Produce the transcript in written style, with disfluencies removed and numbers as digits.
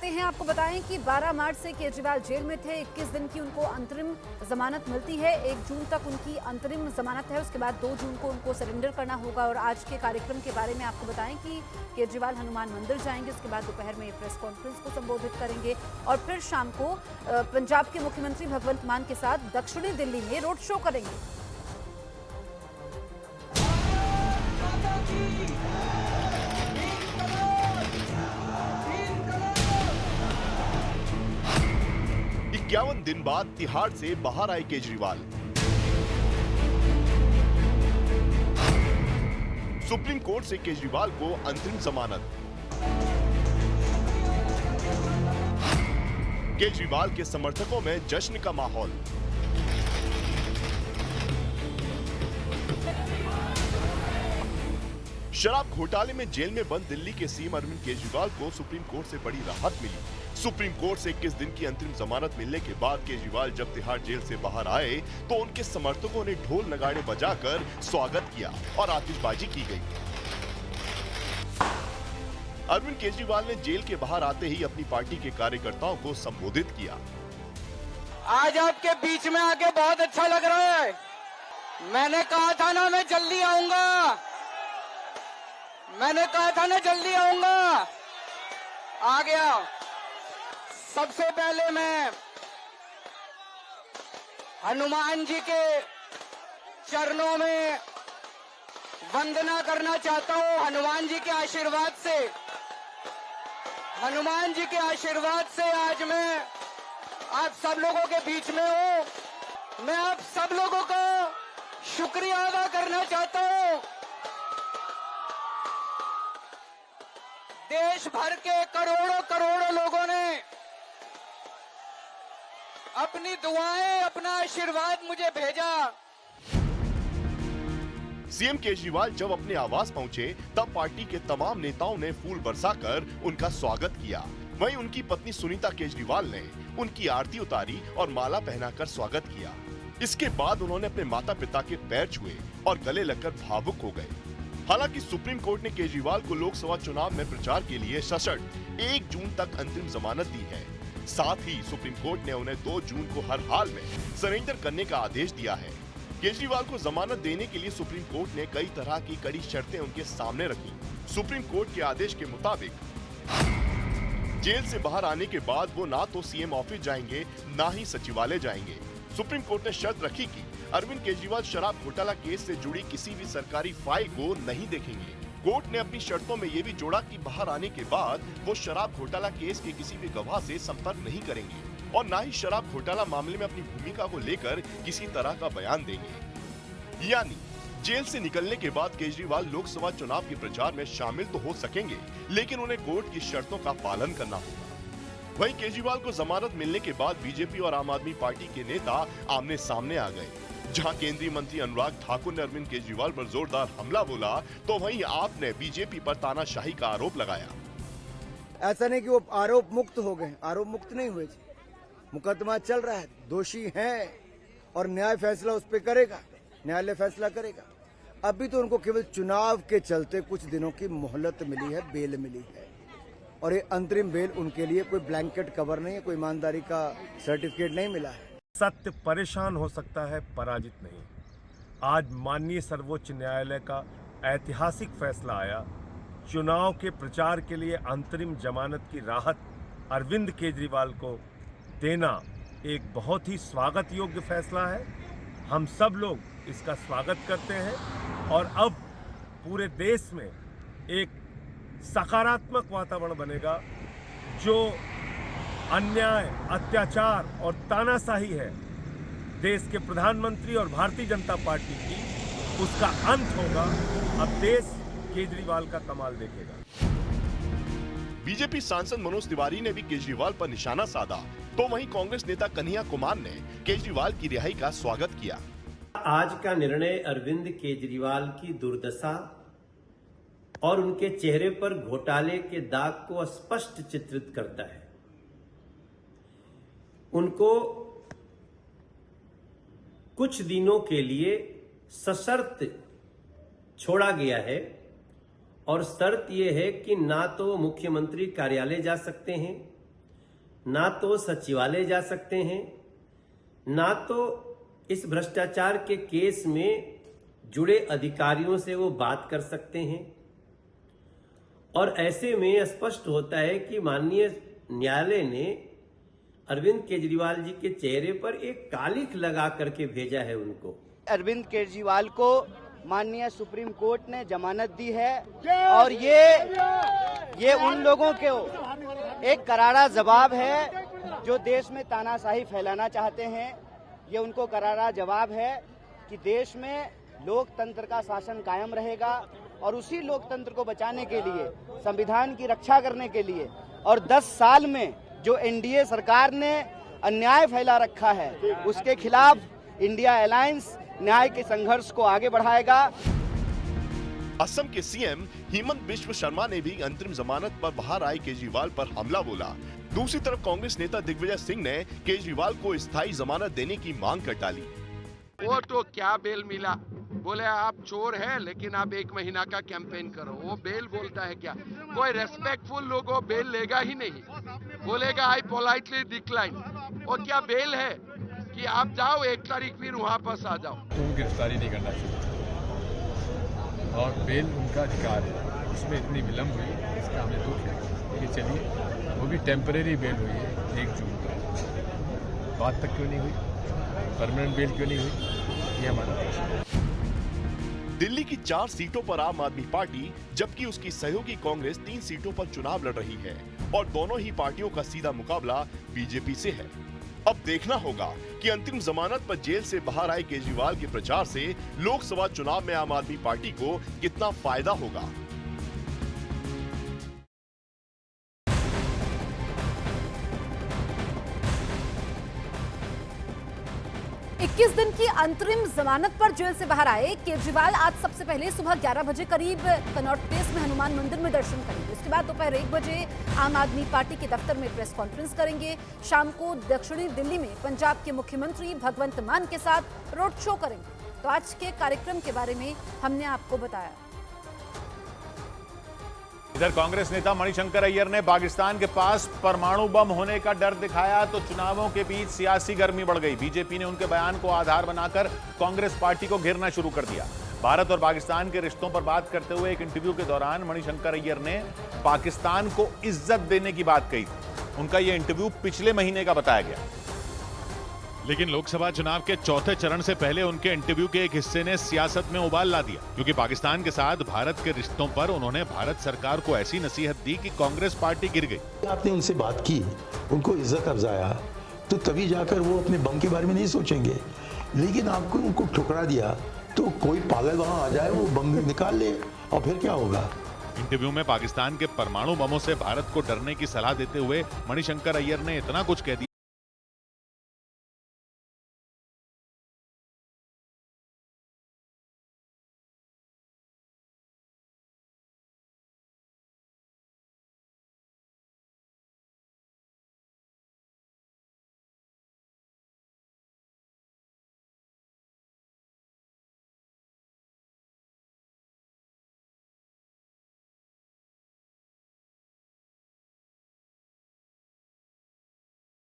आते हैं, आपको बताएं कि 12 मार्च से केजरीवाल जेल में थे। 21 दिन की उनको अंतरिम जमानत मिलती है। 1 जून तक उनकी अंतरिम जमानत है, उसके बाद 2 जून को उनको सरेंडर करना होगा। और आज के कार्यक्रम के बारे में आपको बताएं कि केजरीवाल हनुमान मंदिर जाएंगे, उसके बाद दोपहर में प्रेस कॉन्फ्रेंस को संबोधित करेंगे और फिर शाम को पंजाब के मुख्यमंत्री भगवंत मान के साथ दक्षिणी दिल्ली में रोड शो करेंगे। इक्यावन दिन बाद तिहाड़ से बाहर आए केजरीवाल। सुप्रीम कोर्ट से केजरीवाल को अंतरिम जमानत। केजरीवाल के समर्थकों में जश्न का माहौल। शराब घोटाले में जेल में बंद दिल्ली के सीएम अरविंद केजरीवाल को सुप्रीम कोर्ट से बड़ी राहत मिली। सुप्रीम कोर्ट से 21 दिन की अंतरिम जमानत मिलने के बाद केजरीवाल जब तिहाड़ जेल से बाहर आए तो उनके समर्थकों ने ढोल नगाड़े बजाकर स्वागत किया और आतिशबाजी की गई। अरविंद केजरीवाल ने जेल के बाहर आते ही अपनी पार्टी के कार्यकर्ताओं को संबोधित किया। आज आपके बीच में आके बहुत अच्छा लग रहा है। मैंने कहा था ना मैं जल्दी आऊंगा, मैंने कहा था ना जल्दी आऊंगा, आ गया। सबसे पहले मैं हनुमान जी के चरणों में वंदना करना चाहता हूं। हनुमान जी के आशीर्वाद से, हनुमान जी के आशीर्वाद से आज मैं आप सब लोगों के बीच में हूं। मैं आप सब लोगों का शुक्रिया अदा करना चाहता हूं। देश भर के करोड़ों करोड़ों लोगों ने अपनी दुआएं, अपना आशीर्वाद मुझे भेजा। सीएम केजरीवाल जब अपने आवास पहुंचे तब पार्टी के तमाम नेताओं ने फूल बरसाकर उनका स्वागत किया। वहीं उनकी पत्नी सुनीता केजरीवाल ने उनकी आरती उतारी और माला पहनाकर स्वागत किया। इसके बाद उन्होंने अपने माता पिता के पैर छुए और गले लगकर भावुक हो गए। हालांकि सुप्रीम कोर्ट ने केजरीवाल को लोकसभा चुनाव में प्रचार के लिए सशर्त 1 जून तक अंतरिम जमानत दी है। साथ ही सुप्रीम कोर्ट ने उन्हें 2 जून को हर हाल में सरेंडर करने का आदेश दिया है। केजरीवाल को जमानत देने के लिए सुप्रीम कोर्ट ने कई तरह की कड़ी शर्तें उनके सामने रखी। सुप्रीम कोर्ट के आदेश के मुताबिक जेल से बाहर आने के बाद वो ना तो सीएम ऑफिस जाएंगे, ना ही सचिवालय जाएंगे। सुप्रीम कोर्ट ने शर्त रखी कि अरविंद केजरीवाल शराब घोटाला केस से जुड़ी किसी भी सरकारी फाइल को नहीं देखेंगे। कोर्ट ने अपनी शर्तों में ये भी जोड़ा कि बाहर आने के बाद वो शराब घोटाला केस के किसी भी गवाह से संपर्क नहीं करेंगे और ना ही शराब घोटाला मामले में अपनी भूमिका को लेकर किसी तरह का बयान देंगे। यानी जेल से निकलने के बाद केजरीवाल लोकसभा चुनाव के प्रचार में शामिल तो हो सकेंगे, लेकिन उन्हें कोर्ट की शर्तों का पालन करना होगा। वहीं केजरीवाल को जमानत मिलने के बाद बीजेपी और आम आदमी पार्टी के नेता आमने सामने आ गए। जहां केंद्रीय मंत्री अनुराग ठाकुर ने अरविंद केजरीवाल पर जोरदार हमला बोला, तो वहीं आपने बीजेपी पर तानाशाही का आरोप लगाया। ऐसा नहीं कि वो आरोप मुक्त हो गए, आरोप मुक्त नहीं हुए। मुकदमा चल रहा है, दोषी हैं और न्याय फैसला उस पर करेगा, न्यायालय फैसला करेगा। अभी तो उनको केवल चुनाव के चलते कुछ दिनों की मोहलत मिली है, बेल मिली है और ये अंतरिम बेल उनके लिए कोई ब्लैंकेट कवर नहीं है, कोई ईमानदारी का सर्टिफिकेट नहीं मिला है। सत्य परेशान हो सकता है, पराजित नहीं। आज माननीय सर्वोच्च न्यायालय का ऐतिहासिक फैसला आया। चुनाव के प्रचार के लिए अंतरिम जमानत की राहत अरविंद केजरीवाल को देना एक बहुत ही स्वागत योग्य फैसला है। हम सब लोग इसका स्वागत करते हैं और अब पूरे देश में एक सकारात्मक वातावरण बनेगा। जो अन्याय, अत्याचार और तानाशाही है देश के प्रधानमंत्री और भारतीय जनता पार्टी की, उसका अंत होगा। अब देश केजरीवाल का कमाल देखेगा। बीजेपी सांसद मनोज तिवारी ने भी केजरीवाल पर निशाना साधा, तो वहीं कांग्रेस नेता कन्हैया कुमार ने केजरीवाल की रिहाई का स्वागत किया। आज का निर्णय अरविंद केजरीवाल की दुर्दशा और उनके चेहरे पर घोटाले के दाग को स्पष्ट चित्रित करता है। उनको कुछ दिनों के लिए सशर्त छोड़ा गया है और शर्त यह है कि ना तो मुख्यमंत्री कार्यालय जा सकते हैं, ना तो सचिवालय जा सकते हैं, ना तो इस भ्रष्टाचार के केस में जुड़े अधिकारियों से वो बात कर सकते हैं। और ऐसे में स्पष्ट होता है कि माननीय न्यायालय ने अरविंद केजरीवाल जी के चेहरे पर एक कालिख लगा करके भेजा है उनको। अरविंद केजरीवाल को माननीय सुप्रीम कोर्ट ने जमानत दी है और ये उन लोगों के एक करारा जवाब है जो देश में तानाशाही फैलाना चाहते हैं। ये उनको करारा जवाब है कि देश में लोकतंत्र का शासन कायम रहेगा और उसी लोकतंत्र को बचाने के लिए, संविधान की रक्षा करने के लिए और 10 साल में जो एनडीए सरकार ने अन्याय फैला रखा है उसके खिलाफ इंडिया अलायंस न्याय के संघर्ष को आगे बढ़ाएगा। असम के सीएम हेमंत बिश्व शर्मा ने भी अंतरिम जमानत पर बाहर आए केजरीवाल पर हमला बोला। दूसरी तरफ कांग्रेस नेता दिग्विजय सिंह ने केजरीवाल को स्थायी जमानत देने की मांग कर डाली। वो तो क्या बेल मिला, बोले आप चोर हैं लेकिन आप 1 महीना का कैंपेन करो। वो बेल बोलता है क्या? कोई रेस्पेक्टफुल लोग वो बेल लेगा ही नहीं, बोलेगा आई पोलाइटली डिक्लाइन। वो क्या बेल है कि आप जाओ 1 तारीख फिर वहाँ पास आ जाओ। तो गिरफ्तारी नहीं करना चाहिए और बेल उनका अधिकार है, उसमें इतनी विलम्ब हुई इसका हमें दुख है। कि चलिए वो भी टेम्परेरी बेल हुई है 1 जून को, बात तक क्यों नहीं हुई, परमानेंट बेल क्यों नहीं हुई, ये हमारा प्रश्न है। दिल्ली की 4 सीटों पर आम आदमी पार्टी जबकि उसकी सहयोगी कांग्रेस 3 सीटों पर चुनाव लड़ रही है और दोनों ही पार्टियों का सीधा मुकाबला बीजेपी से है। अब देखना होगा कि अंतिम जमानत पर जेल से बाहर आए केजरीवाल के प्रचार से लोकसभा चुनाव में आम आदमी पार्टी को कितना फायदा होगा। 21 दिन की अंतरिम जमानत पर जेल से बाहर आए केजरीवाल आज सबसे पहले सुबह 11 बजे करीब कनॉट प्लेस में हनुमान मंदिर में दर्शन करेंगे। उसके बाद दोपहर 1 बजे आम आदमी पार्टी के दफ्तर में प्रेस कॉन्फ्रेंस करेंगे। शाम को दक्षिणी दिल्ली में पंजाब के मुख्यमंत्री भगवंत मान के साथ रोड शो करेंगे। तो आज के कार्यक्रम के बारे में हमने आपको बताया। इधर कांग्रेस नेता मणिशंकर अय्यर ने पाकिस्तान के पास परमाणु बम होने का डर दिखाया तो चुनावों के बीच सियासी गर्मी बढ़ गई। बीजेपी ने उनके बयान को आधार बनाकर कांग्रेस पार्टी को घेरना शुरू कर दिया। भारत और पाकिस्तान के रिश्तों पर बात करते हुए एक इंटरव्यू के दौरान मणिशंकर अय्यर ने पाकिस्तान को इज्जत देने की बात कही थी। उनका यह इंटरव्यू पिछले महीने का बताया गया, लेकिन लोकसभा चुनाव के चौथे चरण से पहले उनके इंटरव्यू के एक हिस्से ने सियासत में उबाल ला दिया, क्योंकि पाकिस्तान के साथ भारत के रिश्तों पर उन्होंने भारत सरकार को ऐसी नसीहत दी कि कांग्रेस पार्टी गिर गई। आपने उनसे बात की, उनको इज्जत अफजाया, तो तभी जाकर वो अपने बम के बारे में नहीं सोचेंगे। लेकिन आपको उनको ठुकरा दिया तो कोई पागल वहां आ जाए, वो बम निकाल ले और फिर क्या होगा। इंटरव्यू में पाकिस्तान के परमाणु बमों से भारत को डरने की सलाह देते हुए मणिशंकर अय्यर ने इतना कुछ कह दिया